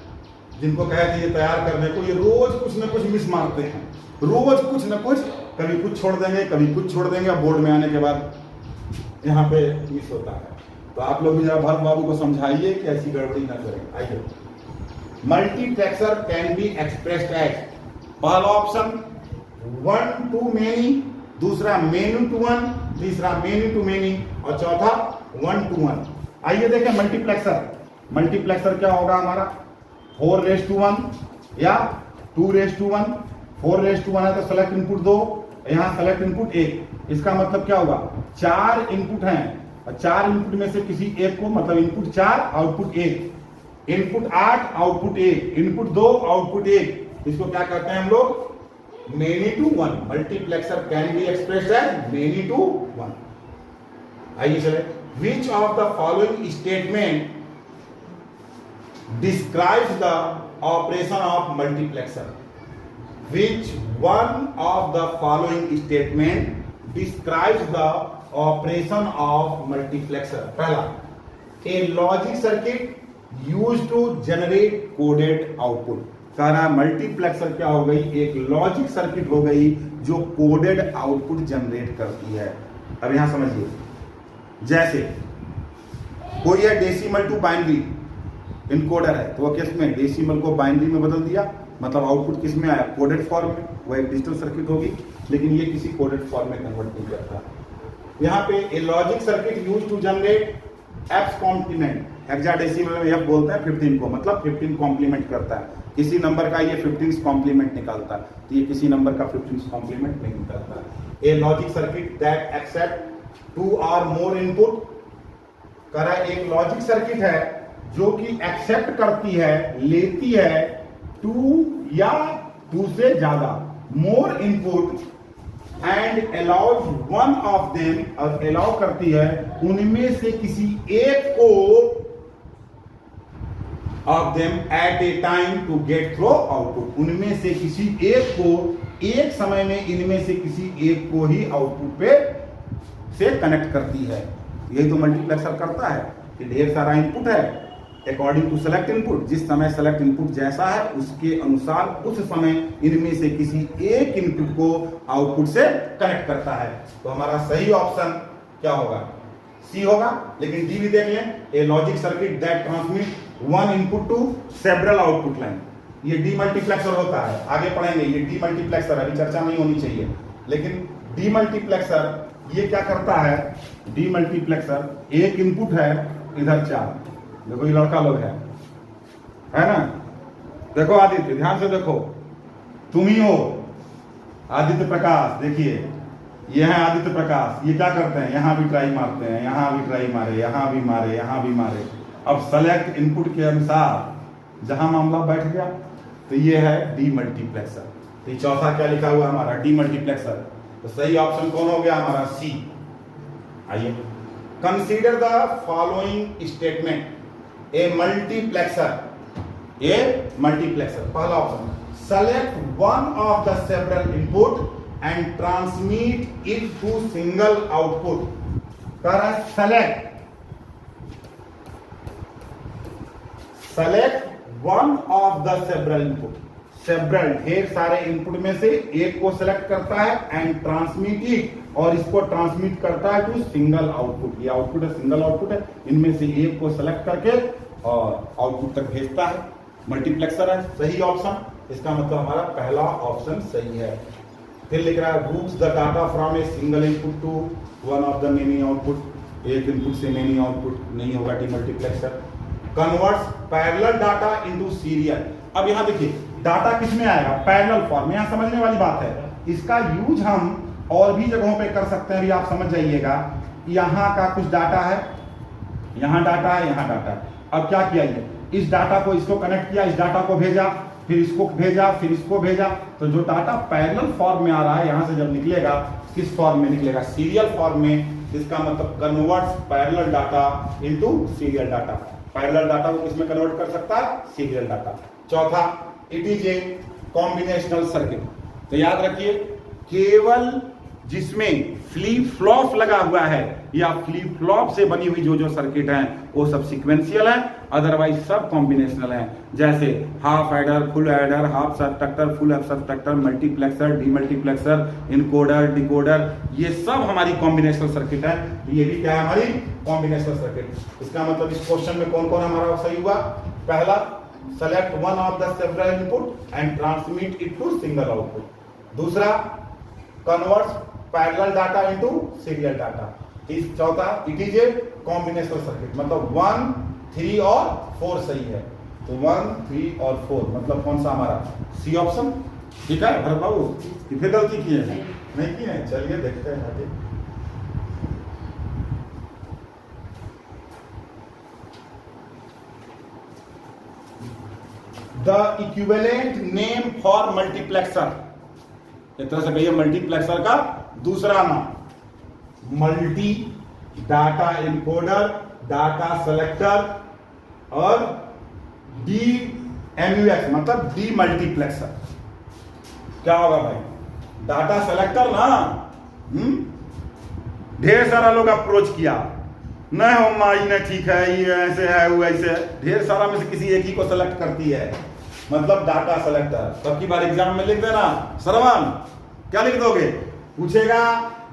जिनको कहे थे तैयार करने को। ये रोज कुछ न कुछ मिस मारते हैं, रोज कुछ न कुछ, कभी कुछ छोड़ देंगे कभी कुछ छोड़ देंगे, बोर्ड में आने के बाद यहाँ पे मिस होता है। तो आप लोग भी जरा भरत बाबू को समझाइए कि ऐसी गड़बड़ी ना करें। आइए, multiplexer can be expressed as, पहला ऑप्शन 1 to many, दूसरा many to 1, तीसरा many to many, और चौथा 1 to 1। आइए देखें मल्टीप्लेक्सर क्या होगा हमारा? 4:1 या 2:1। 4:1 है तो सेलेक्ट इनपुट 2, यहाँ सेलेक्ट इनपुट 1। इसका मतलब क्या होगा? 4 इनपुट हैं, और 4 इनपुट में से किसी एक को, मतलब input 4 output 1, input 8 output 1, input 2 output 1। इसको क्या कहते हैं हम लोग? many to 1। Multiplexer can be expressed as many to 1। आइए चले, which of the following statement describes the operation of multiplexer? Which one of the following statement describes the operation of multiplexer? पहला, a logic circuit used to generate coded output। कह रहा multiplexer क्या हो गई? एक logic circuit हो गई जो कोडेड आउटपुट जनरेट करती है। अब यहां समझिए, जैसे कोई है डेसिमल टू बाइनरी इनकोडर है, तो वो किस में? डेसिमल को बाइनरी में बदल दिया, मतलब आउटपुट किस में आया? कोडेड फॉर्म में। वो एक डिजिटल सर्किट होगी, लेकिन ये किसी कोडेड फॉर्म में कन्वर्ट नहीं करता। यहाँ पे a logic circuit use to generate F complement, hexadecimal में एफ बोलते हैं 15 को, मतलब 15 कॉम्प्लीमेंट करता है। किसी नंबर का ये 15 कॉम्प्लीमेंट निकालता है, तो ये किसी नंबर का 15 कॉम्प्लीमेंट नहीं निकालता। A logic circuit that accept 2 or more input, कह रहा है एक लॉजिक सर्किट है जो कि एक्सेप्ट करती है, लेती है 2 या 2 से ज्यादा more input and allows one of them, और अलाउ करती है उनमें से किसी एक को of them at a time to get through output, उनमें से किसी एक को एक समय में इनमें से किसी एक को ही आउटपुट पे से कनेक्ट करती है। यही तो मल्टीप्लेक्सर करता है कि ढेर सारा इनपुट है, अकॉर्डिंग टू सेलेक्ट इनपुट, जिस समय सेलेक्ट इनपुट जैसा है उसके अनुसार उस समय इनमें से किसी एक इनपुट को आउटपुट से कनेक्ट करता है। तो हमारा सही ऑप्शन क्या होगा? सी होगा। लेकिन डी भी देख लें, a logic circuit that transmit one input to several output line, ये डीमल्टीप्लेक्सर होता है। आगे पढ़ेंगे, ये डीमल्टीप्लेक्सर अभी चर्चा नहीं होनी चाहिए, लेकिन डीमल्टीप्लेक्सर ये क्या करता है? डीमल्टीप्लेक्सर एक इनपुट है, इधर 4, देखो ये लड़का लोग है ना, देखो आदित्य, ध्यान से देखो, तुम ही हो आदित्य प्रकाश। देखिए ये है आदित्य प्रकाश, ये क्या करते हैं? यहां भी ट्राई मारते हैं, यहां भी ट्राई मारे, यहां भी मारे, यहां भी मारे। अब सेलेक्ट इनपुट के अनुसार जहां मामला बैठ गया, तो ये है डीमल्टीप्लेक्सर। तो ये चौथा क्या लिखा हुआ हमारा? डीमल्टीप्लेक्सर। तो सही ऑप्शन कौन हो गया हमारा? सी। आइए, consider the following statement, a multiplexer, पहला option, select one of the several input and transmit it to single output. कह रहा है select one of the several input, several ढेर सारे इनपुट में से एक को सेलेक्ट करता है, एंड ट्रांसमिट इट, और इसको ट्रांसमिट करता है टू सिंगल आउटपुट। ये आउटपुट है, सिंगल आउटपुट है, इनमें से एक को सेलेक्ट करके और आउटपुट तक भेजता है। मल्टीप्लेक्सर है, सही ऑप्शन। इसका मतलब हमारा पहला ऑप्शन सही है। फिर लिख रहा है routes the data from a single input to one of the many output, एक इनपुट से मेनी आउटपुट नहीं होगा demultiplexer. Converts parallel data into serial. अब यहां देखिए डाटा किस में आएगा? पैरेलल फॉर्म में। यहां समझने वाली बात है, इसका यूज हम और भी जगहों पे कर सकते हैं, भी आप समझ जाइएगा। यहाँ का कुछ डाटा है, यहाँ डाटा है, यहाँ डाटा है। अब क्या किया, ये इस डाटा को इसको कनेक्ट किया, इस डाटा को भेजा, फिर इसको भेजा, फिर इसको भेजा। तो जो डाटा पैरेलल फॉर्म में आ रहा है, यहाँ से जब निकलेगा किस फॉर्म में निकलेगा? सीरियल फॉर्म में। इसका मतलब converts parallel data into serial data. Parallel data को किसमें कन्वर्ट कर सकता है? Serial data. चौथा, it is a combinational circuit. तो याद रखिए, केवल जिसमें फ्लिप फ्लॉप लगा हुआ है या फ्लिप फ्लॉप से बनी हुई जो सर्किट है वो सब सीक्वेंशियल है, अदरवाइज सब कॉम्बिनेशनल है। जैसे half adder, full adder, half subtractor, full subtractor, multiplexer, demultiplexer, encoder, decoder, ये सब हमारी कॉम्बिनेशनल सर्किट है। ये भी क्या है? हमारी कॉम्बिनेशनल सर्किट। इसका मतलब इस क्वेश्चन में कौन कौन हमारा सही हुआ? पहला, select one of the several input and transmit it to single output. दूसरा, converts parallel data into serial data. इस चौथा, it is a combinational circuit, मतलब 1, 3 और 4 सही है। तो 1, 3 और 4 मतलब कौन सा हमारा? C option. ठीक है भरत बाबू, फिर गलती की है? नहीं की है। चलिए देखते हैं आगे। The equivalent name for multiplexer, एक तरह से कहिए मल्टीप्लेक्सर का दूसरा नाम। Multi, data encoder, data selector और DMUX मतलब डी मल्टीप्लेक्सर। क्या होगा भाई? डाटा सेलेक्टर ना। ढेर सारा लोग अप्रोच किया, नहीं हो माई ने ठीक है, ये ऐसे है, वो ऐसे है, ढेर सारा में से किसी एक ही को सेलेक्ट करती है, मतलब डाटा सेलेक्टर। सबकी बार एग्जाम में लिख देना श्रवण, क्या लिख दोगे? पूछेगा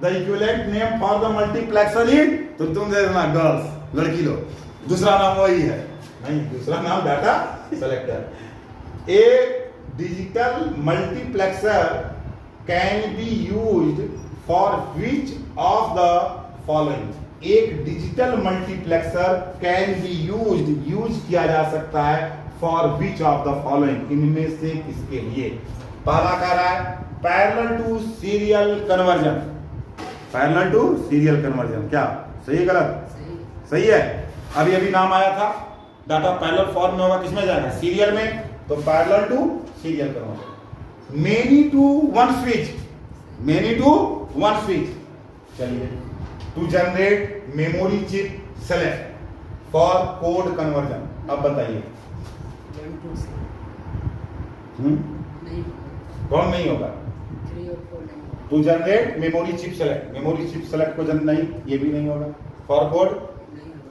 the equivalent name for the multiplexer is, तो तुम दे देना गर्ल्स, लड़की लोग, दूसरा नाम वही है। नहीं, दूसरा नाम data selector. A digital multiplexer can be used for which of the following. एक digital multiplexer can be used, use किया जा सकता है for which of the following, इनमें से किसके लिए? पहला कह रहा है parallel to serial conversion. Parallel to serial conversion, क्या सही है गलत? सही है। अभी अभी नाम आया था, डाटा पैरेलल फॉर्म में होगा, किसमें जाएगा? सीरियल में। तो parallel to serial conversion. Many to one switch, many to one switch. चलिए, to generate memory chip select for code conversion. अब बताइए कौन नहीं होगा? To generate memory chip select, memory chip select को नहीं, ये भी नहीं होगा। For code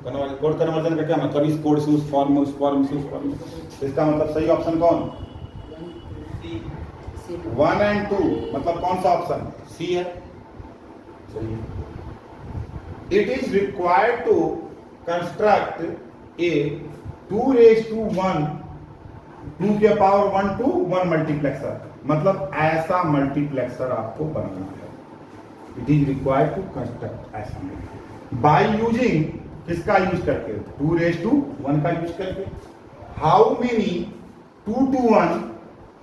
conversion, code conversion का क्या मतलब? इस कोड से उस फॉर्म में, उस फॉर्म से उस फॉर्म में। इसका मतलब सही ऑप्शन कौन? 1 and 2, मतलब कौन सा ऑप्शन? सी है। चलिए, it is required to construct a 2:1 2 के पावर 1 to 1 मल्टीप्लेक्सर, मतलब ऐसा मल्टीप्लेक्सर आपको बनाना है। It is required to construct ऐसा बाय यूजिंग, किसका यूज करके? 2:1 का यूज करके। How many 2 to 1,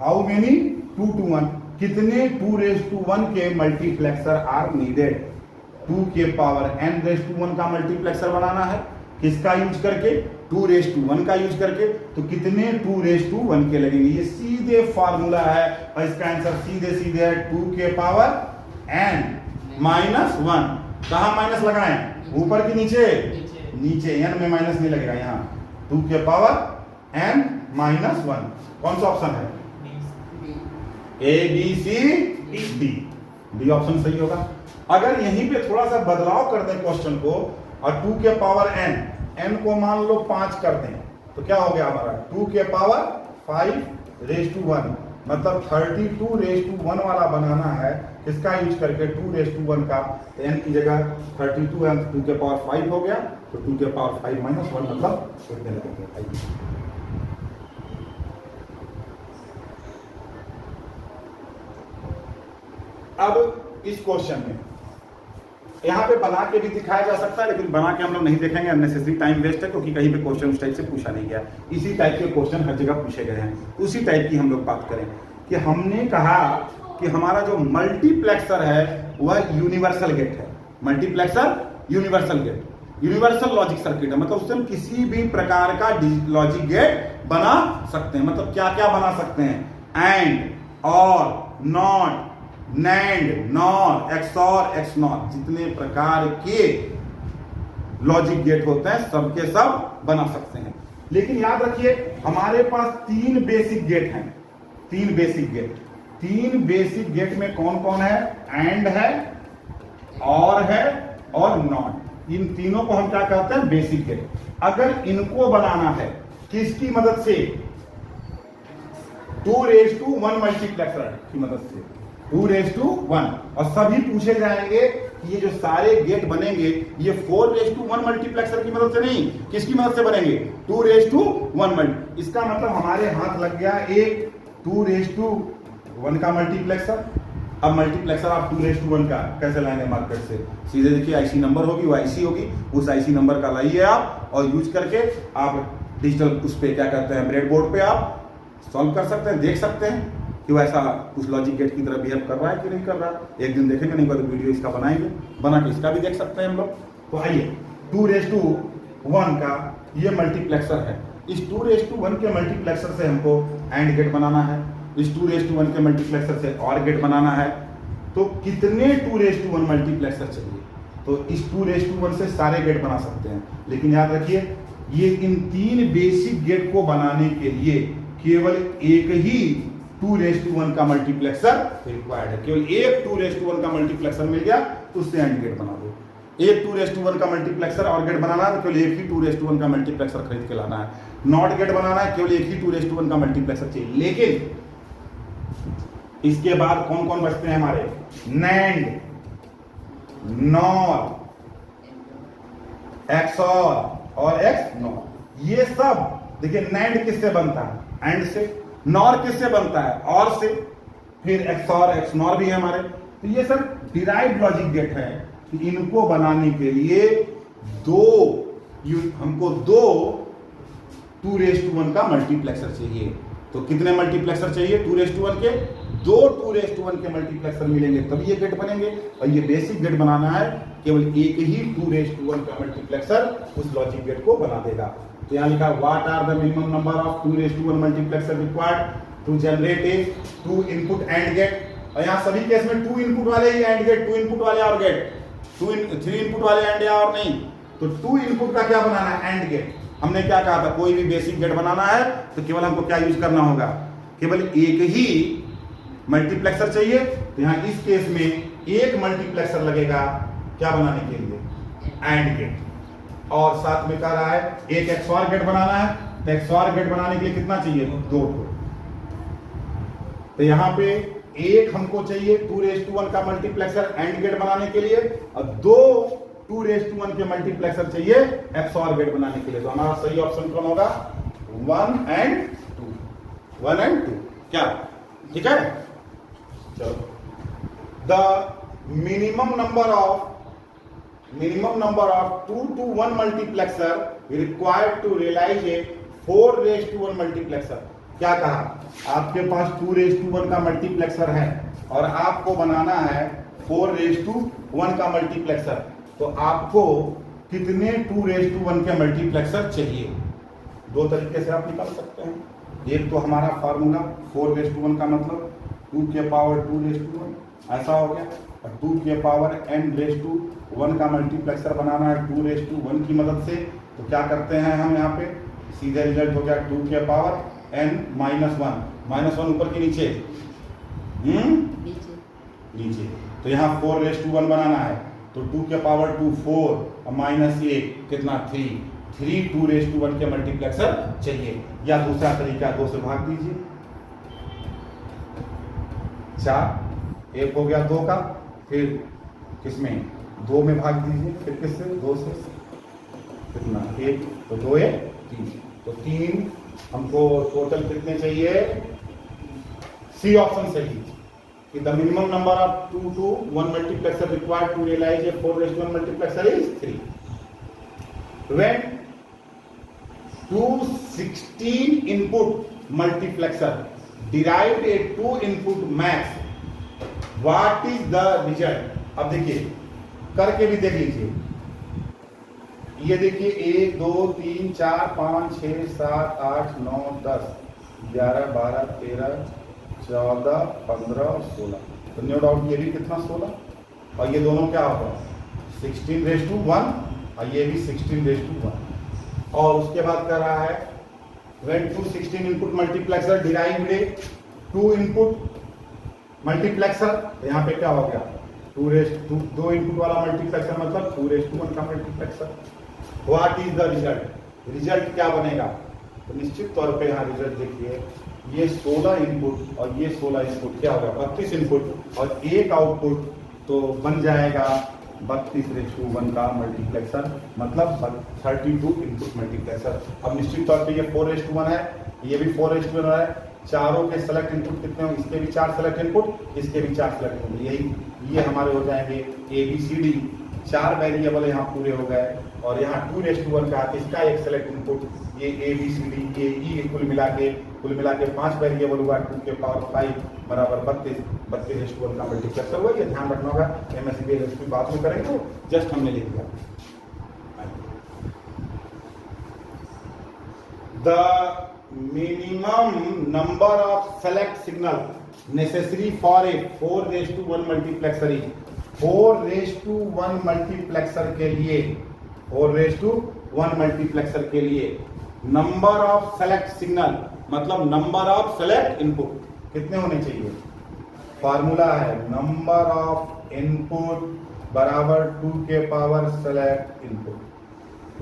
how many 2 to 1, कितने 2:1 के मल्टीप्लेक्सर आर नीडेड? 2 के पावर n:1 का मल्टीप्लेक्सर बनाना है, किसका यूज करके? 2:1 का यूज करके। तो कितने 2:1 के लगेंगे? ये सीधे फार्मूला है और इसका आंसर सीधे सीधे है 2 के पावर n-1। कहां माइनस लगाएं? ऊपर की नीचे? नीचे। n में माइनस नहीं लगेगा यहाँ। 2 के पावर n-1। कौन सा ऑप्शन है? A B C D. D option सही होगा। अगर यहीं पे थोड़ा सा बदलाव कर दें क्वेश्चन को और 2 के पावर n को मान लो 5 कर दें, तो क्या हो गया हमारा? 2 के पावर 5:1, मतलब 32:1 वाला बनाना है, किसका यूज करके? 2:1 का। तो n की जगह 32 है, 2 के पावर 5 हो गया, तो 2 के पावर 5 -1 मतलब कितने लगेंगे? अब इस क्वेश्चन में यहाँ पे बना के भी दिखाया जा सकता है, लेकिन बना के हम लोग नहीं देखेंगे, अननेसेसरी टाइम वेस्ट है, क्योंकि कहीं पे क्वेश्चन उस टाइप से पूछा नहीं गया। इसी टाइप के क्वेश्चन हर जगह पूछे गए हैं, उसी टाइप की हम लोग बात करें कि हमने कहा कि हमारा जो मल्टीप्लेक्सर है वह यूनिवर्सल गेट है। Multiplexer universal gate, universal logic circuit है, मतलब उससे हम किसी भी प्रकार का लॉजिक गेट बना सकते हैं। मतलब क्या क्या बना सकते हैं? एंड, और, not, NAND, nor, XOR, XNOR, जितने प्रकार के लॉजिक गेट होते हैं सबके सब बना सकते हैं। लेकिन याद रखिए हमारे पास 3 बेसिक गेट हैं। 3 बेसिक गेट, 3 बेसिक गेट में कौन कौन है? एंड है, और है, और नॉट। इन तीनों को हम क्या कहते हैं? Basic gate. अगर इनको बनाना है किसकी मदद से? 2:1 मल्टीप्लेक्सर की मदद से, 2:1। और सभी पूछे जाएंगे कि ये जो सारे गेट बनेंगे ये 4:1 मल्टीप्लेक्सर की मदद से नहीं, किसकी मदद से बनेंगे? 2:1 इसका मतलब हमारे हाथ लग गया एक 2:1 का मल्टीप्लेक्सर। अब मल्टीप्लेक्सर आप 2:1 का कैसे लाएंगे मार्केट से? सीधे देखिए आईसी नंबर होगी, वो आईसी होगी, उस आईसी नंबर का लाइए आप और यूज करके आप डिजिटल उस पे क्या कहते हैं, ब्रेड बोर्ड पे आप सॉल्व कर सकते हैं, देख सकते हैं कि वैसा उस लॉजिक गेट की तरह बिहेव कर रहा है कि नहीं कर रहा। एक दिन देखेंगे, नहीं तो वीडियो इसका बनाएंगे, बना के इसका भी देख सकते हैं हम लोग। तो आइए 2:1 का ये मल्टीप्लेक्सर है। इस 2:1 के मल्टीप्लेक्सर से हमको एंड गेट बनाना है, इस 2:1 के मल्टीप्लेक्सर से और गेट बनाना है। तो कितने 2:1 मल्टीप्लेक्सर चाहिए? तो इस 2:1 से सारे गेट बना सकते हैं, लेकिन याद रखिए ये इन 3 बेसिक गेट को बनाने के लिए केवल एक ही 2:1 का मल्टीप्लेक्सर रिक्वायर्ड है। केवल एक 2:1 का मल्टीप्लेक्सर मिल गया तो उससे एंड गेट बना दो। एक 2:1 का मल्टीप्लेक्सर और गेट बनाना है तो केवल एक ही 2:1 का मल्टीप्लेक्सर खरीद के लाना है। नॉट गेट बनाना है, केवल एक ही 2:1 का मल्टीप्लेक्सर चाहिए। लेकिन इसके बाद कौन कौन बचते हैं हमारे? नैंड, नॉर, एक्सॉर और एक्सनॉर। ये सब देखिए नैंड किससे बनता है? एंड से। नॉर किससे बनता है? और से। फिर एक्सॉर, एक्सनॉर भी है हमारे। तो ये सब डिराइव्ड लॉजिक गेट है कि इनको बनाने के लिए हमको दो 2:1 का मल्टीप्लेक्सर चाहिए। तो कितने मल्टीप्लेक्सर चाहिए 2:1 के? 2 2:1 के मल्टीप्लेक्सर मिलेंगे तभी ये गेट बनेंगे। और ये बेसिक गेट बनाना है, केवल एक ही 2:1 का मल्टीप्लेक्सर उस लॉजिक गेट को बना देगा। तो यहाँ लिखा what are the minimum number of 2:1 multiplexer required to generate a 2 input AND gate. और यहाँ सभी केस में 2 इनपुट वाले ही एंड गेट, 2 इनपुट वाले और गेट, 3 इनपुट वाले एंड या और नहीं। तो 2 इनपुट का क्या बनाना है? AND gate. हमने क्या कहा था, कोई भी बेसिक गेट बनाना है तो केवल हमको क्या यूज करना होगा, केवल एक ही मल्टीप्लेक्सर चाहिए। तो यहाँ इस केस में एक मल्टीप्लेक्सर लगेगा क्या बनाने के लिए? AND gate. और साथ में कह रहा है एक XOR गेट बनाना है, तो XOR गेट बनाने के लिए कितना चाहिए? 2 को। तो यहाँ पे एक हमको चाहिए 2:1 का मल्टीप्लेक्सर एंड गेट बनाने के लिए, और 2 2:1 के मल्टीप्लेक्सर चाहिए XOR गेट बनाने के लिए। तो हमारा सही ऑप्शन कौन होगा? 1 and 2, 1 and 2। क्या ठीक है? चलो, the minimum number of 2 to 1 multiplexer required to realise a 4:1 multiplexer. क्या कहा? आपके पास 2:1 का मल्टीप्लेक्सर है और आपको बनाना है 4:1 का मल्टीप्लेक्सर। तो आपको कितने 2:1 के मल्टीप्लेक्सर चाहिए? 2 तरीके से आप निकाल सकते हैं। एक तो हमारा फार्मूला 4:1 का मतलब 2 के पावर 2:1 ऐसा हो गया, और 2 के पावर n:1 का मल्टीप्लेक्सर बनाना है 2:1 की मदद से। तो क्या करते हैं हम यहाँ पे? सीधे रिजल्ट हो गया 2 के पावर n-1, -1 ऊपर के नीचे नीचे। तो यहाँ 4:1 बनाना है, तो 2 के पावर 2 4 और -1 कितना 3 2:1 के मल्टीप्लेक्सर चाहिए। या दूसरा तरीका 2 से भाग दीजिए, 4 एक हो गया 2 का, फिर किसमें 2 में भाग दीजिए, फिर किससे 2 से कितना 1, तो 2 1 3। तो 3 हमको टोटल कितने चाहिए? सी ऑप्शन सही कि the minimum number of 2 to 1 multiplexer required to realise a 4:1 multiplexer is 3। When 216 input multiplexer derived a 2 input max, what is the result? अब देखिए करके भी देख लीजिए। ये देखिए 1 2 3 4 5 6 7 8 9 10 11 12 13 14 15 और 16। तो नो डाउट ये भी कितना 16, और ये दोनों क्या होगा 16:1, और ये भी 16:1। और उसके बाद कर रहा है when 216 input multiplexer derived A 2 input multiplexer. यहाँ पे क्या हो गया 2 इनपुट वाला मल्टीप्लेक्सर मतलब 2:1 का multiplexer. What is the result? Result क्या बनेगा? तो निश्चित तौर पे यहाँ रिजल्ट देखिए, ये 16 इनपुट और ये 16 इनपुट क्या होगा 32 इनपुट और एक आउटपुट, तो बन जाएगा 32:1 का मल्टीप्लेक्सर, मतलब 32 इनपुट मल्टीप्लेक्सर। अब निश्चित तौर पे ये 4:1 है, ये भी 4:1 है। चारों के सेलेक्ट इनपुट कितने होंगे? इसके भी 4 सेलेक्ट इनपुट, इसके भी 4 सेलेक्ट इनपुट। यही ये हमारे हो जाएंगे ABCD, 4 वेरिएबल यहाँ पूरे हो गए। और यहाँ 2:1 का इसका एक सेलेक्ट इनपुट, ये ABCD ये E कुल मिला के 5 वेरिएबल हुआ। 2 के पावर 5 बराबर 32:1 का मल्टीप्लेक्सर हुआ। ये ध्यान रखना होगा, MSB की बात में करेंगे तो जस्ट हमने लिख दिया। The minimum number of select signal necessary for a 4:1 multiplexer is 4:1 multiplexer के लिए 4:1 मल्टीप्लेक्सर के लिए नंबर ऑफ सेलेक्ट सिग्नल मतलब नंबर ऑफ सेलेक्ट इनपुट कितने होने चाहिए? फार्मूला है नंबर ऑफ इनपुट बराबर 2 के पावर सेलेक्ट इनपुट।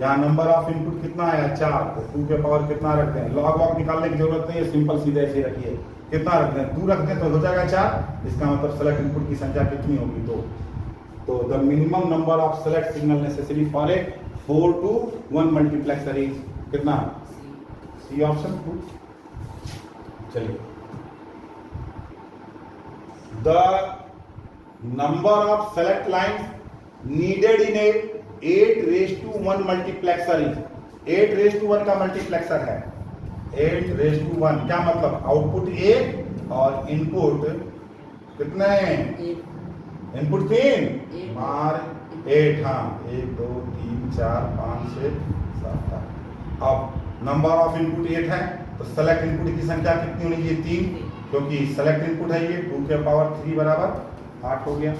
यहाँ नंबर ऑफ इनपुट कितना आया 4, तो 2 के पावर कितना रखते हैं? लॉग वॉग निकालने की जरूरत नहीं है, सिंपल सीधे ऐसे रखिए। कितना रखते हैं? 2 रखते हैं तो हो जाएगा 4। इसका मतलब सेलेक्ट इनपुट की संख्या कितनी होगी? 2। तो the minimum number of select signal necessary for a 4:1 multiplexer is कितना? C option 2। चलिए, the number of select lines needed in a 8:1 multiplexer is 8:1 का मल्टीप्लेक्सर है 8:1। क्या मतलब? आउटपुट 1 और इनपुट कितने? इनपुट 3 मार 8। हाँ 1 2 3 4 5 6 7 8। अब नंबर ऑफ इनपुट 8 है तो सेलेक्ट इनपुट की संख्या कितनी होनी चाहिए? 3। क्योंकि सेलेक्ट इनपुट है ये 2 के पावर 3 बराबर 8 हो गया।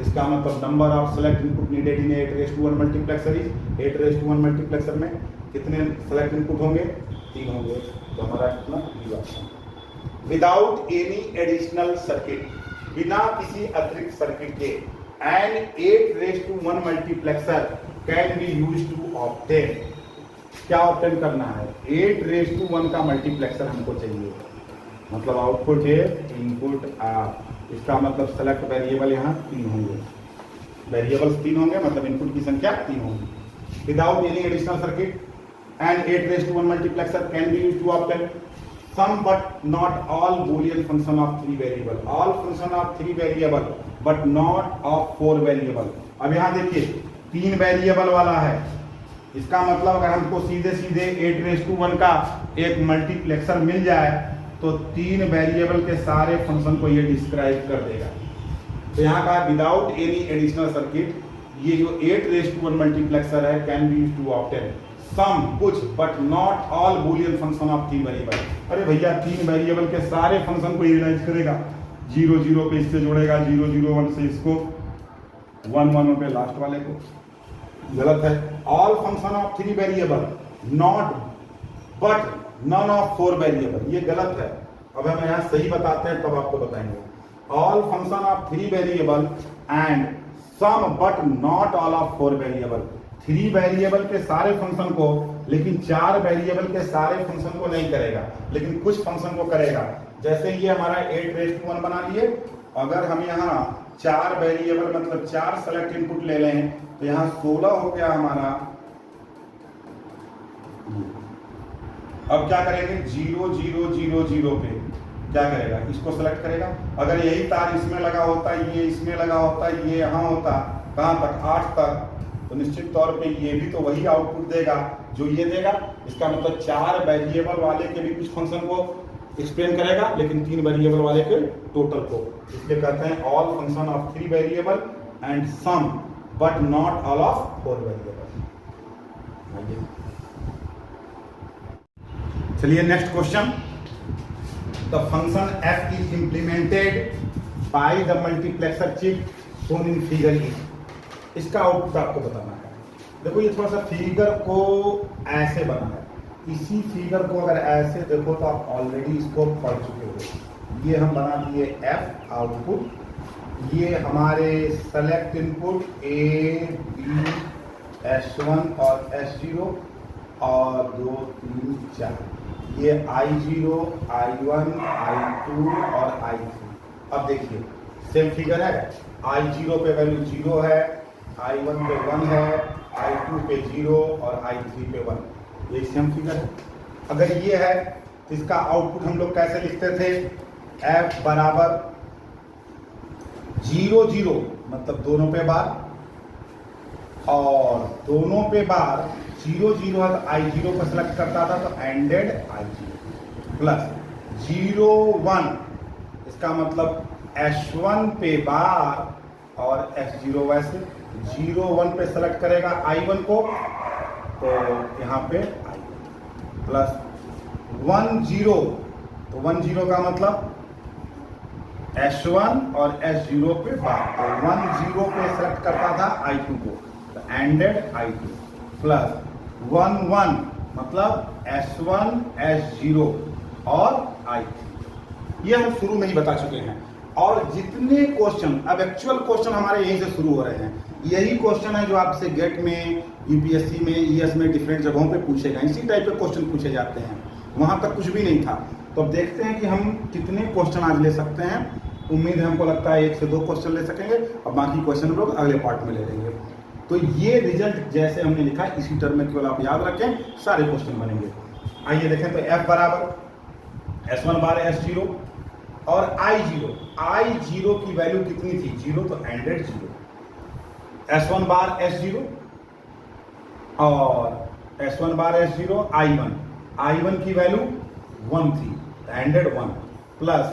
इसका मतलब number of select input needed in 8 multiplexer is 8 multiplexer में कितने सेलेक्ट इनपुट होंगे? 3 होंगे। तो हमारा कितना B option. Without any additional circuit, बिना किसी अतिरिक्त सर्किट के an 8 multiplexer can be use to obtain. क्या ऑब्टेन करना है? 8 का मल्टीप्लेक्सर हमको चाहिए, मतलब आउटपुट है इनपुट आर। इसका मतलब सेलेक्ट वेरिएबल यहाँ 3 होंगे, वेरिएबल्स 3 होंगे मतलब इनपुट की संख्या 3 होंगी। Without any additional circuit and 8 multiplexer can be used to obtain some but not all Boolean function of 3 variable, all function of 3 variable but not of 4 variable. अब यहाँ देखिए 3 वेरिएबल वाला है, इसका मतलब अगर हमको सीधे सीधे 8 का एक मल्टीप्लेक्सर मिल जाए तो 3 वेरिएबल के सारे फंक्शन को ये डिस्क्राइब कर देगा। तो यहाँ कहा विदाउट एनी एडिशनल सर्किट, ये जो 8 मल्टीप्लेक्सर है can be used to obtain some कुछ but not all Boolean function of 3 variable. अरे भैया 3 वेरिएबल के सारे फंक्शन को रियलाइज करेगा, 0 0 पे इससे जोड़ेगा, 0 0 1 से इसको, 1 1 पे लास्ट वाले को। गलत है। All function of 3 variable not but none of 4 variable, ये गलत है। अब हम यहाँ सही बताते हैं तब आपको बताएंगे। All function of 3 variable and some but not all of 4 variable. 3 variable के सारे फंक्शन को, लेकिन 4 वेरिएबल के सारे फंक्शन को नहीं करेगा, लेकिन कुछ फंक्शन को करेगा। जैसे ये हमारा 8 बना लिए, अगर हम यहाँ 4 वेरिएबल मतलब 4 सेलेक्ट इनपुट ले लें तो यहाँ 16 हो गया हमारा। अब क्या करेंगे? 0 0 0 0 पे क्या करेगा? इसको सेलेक्ट करेगा। अगर यही तार इसमें लगा होता, ये इसमें लगा होता, ये यहाँ होता, कहाँ तक? 8 तक, तो निश्चित तौर पे ये भी तो वही आउटपुट देगा जो ये देगा। इसका मतलब 4 वेरिएबल वाले के भी कुछ फंक्शन को एक्सप्लेन करेगा, लेकिन 3 वेरिएबल वाले के टोटल को। इसलिए कहते हैं all function of 3 variable and some but not all of 4 variable. चलिए next question. The function f is implemented by the multiplexer chip shown in figure E. इसका आउटपुट आपको बताना है। देखो ये थोड़ा सा फिगर को ऐसे बना है, इसी फिगर को अगर ऐसे देखो तो आप ऑलरेडी इसको पढ़ चुके हो। ये हम बना दिए f आउटपुट, ये हमारे select input a b s1 और s0 और 2 3 4, ये I0 I1 I2 और I3। अब देखिए सेम फिगर है, I0 पे वैल्यू 0 है, I1 पे 1 है, I2 पे 0 और I3 पे 1। ये सेम फिगर है। अगर ये है तो इसका आउटपुट हम लोग कैसे लिखते थे? F बराबर 0 0 मतलब दोनों पे बार, और दोनों पे बार 0 0 है तो I0 को सेलेक्ट करता था तो एंडेड I0 प्लस 0 1, इसका मतलब S1 पे बार और S0 वैसे 0 1 पे सेलेक्ट करेगा I1 को तो यहाँ पे I1 प्लस 1 0, तो 1 0 का मतलब S1 और S0 पे बार, तो 1 0 पे सेलेक्ट करता था I2 को तो एंडेड I2 प्लस 1 1 मतलब S1 S0 और I3। ये हम शुरू में ही बता चुके हैं। और जितने क्वेश्चन, अब एक्चुअल क्वेश्चन हमारे यहीं से शुरू हो रहे हैं। यही क्वेश्चन है जो आपसे गेट में, यूपीएससी में, ईएस में डिफरेंट जगहों पे पूछेगा। इसी टाइप के क्वेश्चन पूछे जाते हैं। वहां तक कुछ भी नहीं था। तो अब देखते हैं कि हम कितने क्वेश्चन आज ले सकते हैं। उम्मीद है हमको लगता है 1 से 2 क्वेश्चन ले सकेंगे और बाकी क्वेश्चन हम लोग अगले पार्ट में ले लेंगे। तो ये रिजल्ट जैसे हमने लिखा है इसी टर्म में केवल आप याद रखें, सारे क्वेश्चन बनेंगे। आइए देखें तो f बराबर S1 बार S0 और I0 की वैल्यू कितनी थी? 0, तो एंडेड 0। S1 बार S0 और S1 बार S0 I1 की वैल्यू 1 थी, एंडेड 1 प्लस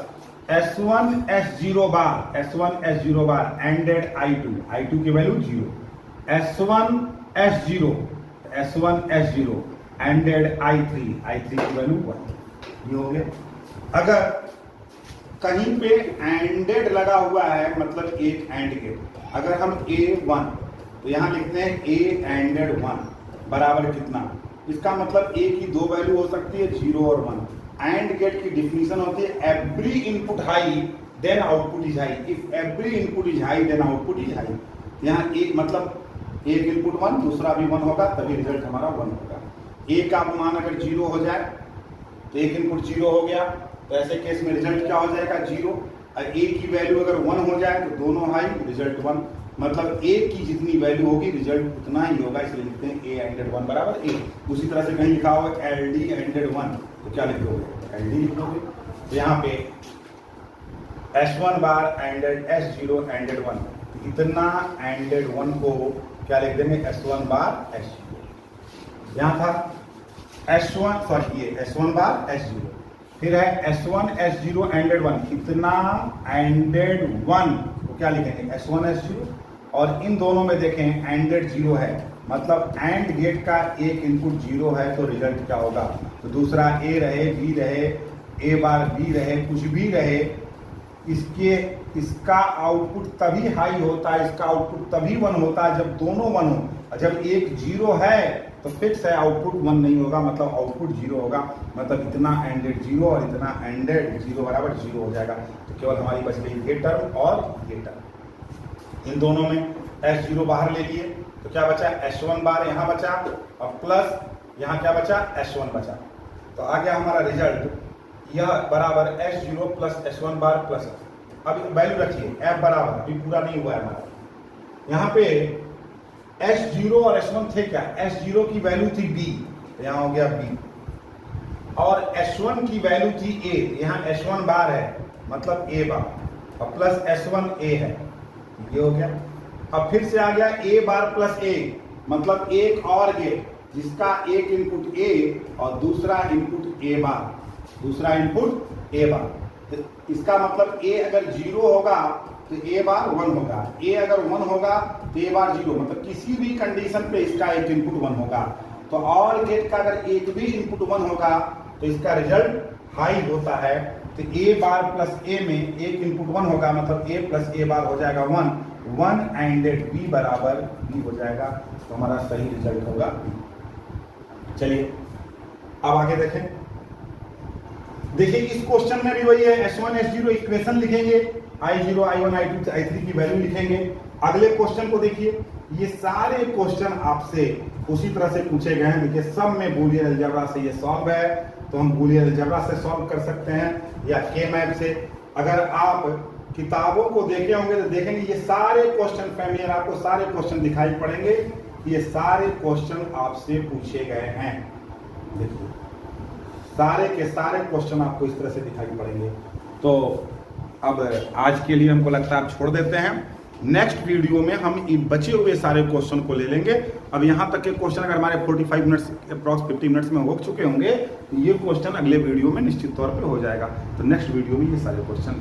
S1 S0 बार एंडेड I2 की value 0, S1 S0 ended I3 की वैल्यू 1। ये हो गया। अगर कहीं पे एंडेड लगा हुआ है, मतलब एक एंड गेट। अगर हम A1 तो यहाँ लिखते हैं A एंडेड 1 बराबर कितना, इसका मतलब A की दो वैल्यू हो सकती है 0 और 1। एंड गेट की डिफिनीशन होती है every input high then output is high, if every input is high then output is high. यहाँ एक मतलब एक इनपुट 1 दूसरा भी 1 होगा तभी रिजल्ट हमारा 1 होगा। A का मान अगर 0 हो जाए तो एक इनपुट 0 हो गया, तो ऐसे केस में रिजल्ट क्या हो जाएगा 0। और A की वैल्यू अगर 1 हो जाए तो दोनों हाई, रिजल्ट 1। मतलब A की जितनी वैल्यू होगी रिजल्ट उतना ही होगा, इसलिए लिखते हैं A एंडेड 1 बराबर A। उसी तरह से कहीं लिखा होगा LD एंडेड 1 तो क्या लिख दोगे, LD लिख दोगे। तो यहाँ पे S1 बार एंडेड S0 एंडेड 1, इतना एंडेड 1 को क्या लिख देंगे S1 बार S0। यहाँ था S1 सॉरी ये S1 बार S0, फिर है S1 S0 एंडेड 1, इतना एंडेड 1 को क्या लिखेंगे S1 S0। और इन दोनों में देखें एंडेड 0 है, मतलब एंड गेट का एक इनपुट 0 है तो रिजल्ट क्या होगा, तो दूसरा A रहे B रहे A बार B रहे कुछ भी रहे, इसका आउटपुट तभी हाई होता है, इसका आउटपुट तभी 1 होता है जब दोनों 1 हो। और जब एक 0 है तो फिक्स है आउटपुट 1 नहीं होगा, मतलब आउटपुट 0 होगा, मतलब इतना एंडेड 0 और इतना एंडेड 0 बराबर 0 हो जाएगा। तो केवल हमारी बच गई ये टर्म और ये टर्म। इन दोनों में S0 बाहर ले लिए तो क्या बचा S1 बार यहाँ बचा और प्लस यहाँ क्या बचा S1 बचा। तो आ गया हमारा रिजल्ट यह बराबर S0 प्लस S1 बार प्लस, अब वैल्यू रखिए F बराबर, अभी पूरा नहीं हुआ है हमारा। यहाँ पे S0 और S1 थे क्या, S0 की वैल्यू थी B तो यहाँ हो गया B, और S1 की वैल्यू थी A, यहाँ S1 बार है मतलब A बार, और प्लस S1 A है, ये हो गया। अब फिर से आ गया A बार प्लस A, मतलब एक और गेट जिसका एक इनपुट A और दूसरा इनपुट A बार, दूसरा इनपुट A बार। तो इसका मतलब A अगर 0 होगा तो A बार 1 होगा, A अगर 1 होगा तो A बार 0, मतलब किसी भी कंडीशन पे इसका एक इनपुट 1 होगा। तो और गेट का अगर एक भी इनपुट 1 होगा तो इसका रिजल्ट हाई होता है। तो A बार प्लस A में एक इनपुट 1 होगा, मतलब A प्लस A बार हो जाएगा 1 एंडेड B बराबर B हो जाएगा, तो हमारा सही रिजल्ट होगा B। चलिए अब आगे देखें। देखिए इस क्वेश्चन में भी वही है, S1 S0 इक्वेशन लिखेंगे, I0 I1 I2 I3 की वैल्यू लिखेंगे। अगले क्वेश्चन को देखिए, ये सारे क्वेश्चन आपसे उसी तरह से पूछे गए हैं। देखिए सब में बूलियन अलजेब्रा से ये सॉल्व है, तो हम बूलियन अलजेब्रा से सॉल्व कर सकते हैं या के मैप से। अगर आप किताबों को देखे होंगे तो देखेंगे ये सारे क्वेश्चन फैमिलियर, आपको सारे क्वेश्चन दिखाई पड़ेंगे, ये सारे क्वेश्चन आपसे पूछे गए हैं। देखिए सारे के सारे क्वेश्चन आपको इस तरह से दिखाई पड़ेंगे। तो अब आज के लिए हमको लगता है आप छोड़ देते हैं, नेक्स्ट वीडियो में हम बचे हुए सारे क्वेश्चन को ले लेंगे। अब यहाँ तक के क्वेश्चन अगर हमारे 45 मिनट्स अप्रॉक्स 50 मिनट्स में हो चुके होंगे तो ये क्वेश्चन अगले वीडियो में निश्चित तौर पे हो जाएगा। तो नेक्स्ट वीडियो में ये सारे क्वेश्चन